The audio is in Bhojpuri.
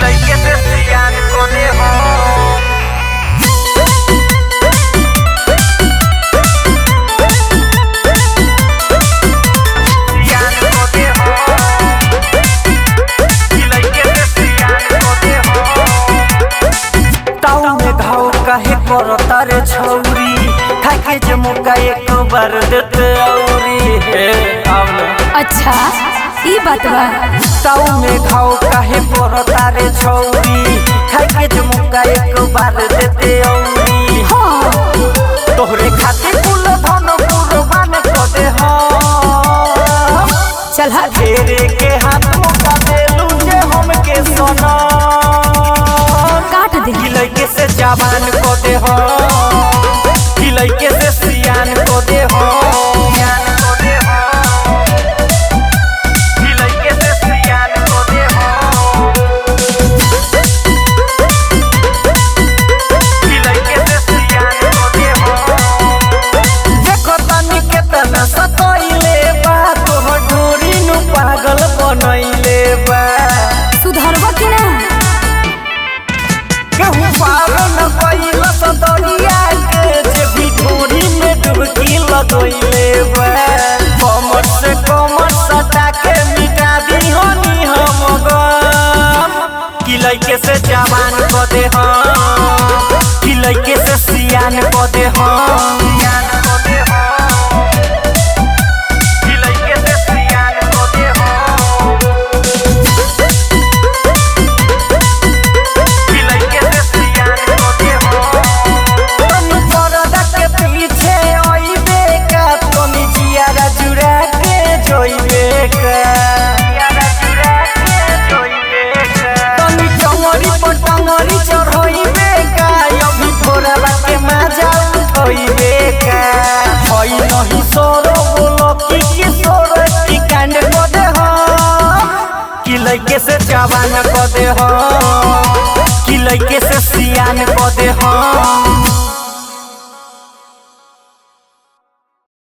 लइके से सियान कोने हो काहे करता रे छौरी खाके जमुका एक बार देते औरी हे आवले। अच्छा ई बात बा। ताऊ में घाव काहे करता रे छौरी खाके जमुका एक बार देते औरी। हां तोहरे खातिर कुल धन कुर्बान कर दे हम। चल हा तेरे के हाथ मुका देलू जे हमके सोना काट दे। लइके से जवान को दे हो लइके से सियान को दे हो सियान को दे हो लइके से सियान को दे हो लइके से सियान को दे हो। देखो तनी केतना सतइले बा तोहर ढोरी नु पागल बनइले बा। सुधरबा कि ना केहू पार न कइल सदरिया के जे भी ढोरी में डुबकी लगइले बा। कमर से कमर सटा के मिटा दी हनी हम गम कि लइके से जवान को दे हम कि लइके से सियान को दे हम सियान को दे हो लइके से सियान को दे हो लइके से सियान को दे हो। तनु परदा के पीछे आइबे का तनी जियारा जुड़ा के जोइबे का यारा चुरा के जोइबे का तनी टंगरी पर टंगरी चढ़इबे का अभी थोड़ा के मजा उठइबे का हई नहीं सोरो बोलो कि किशोर की कांड को दे हो कि लइके से जवान को दे हो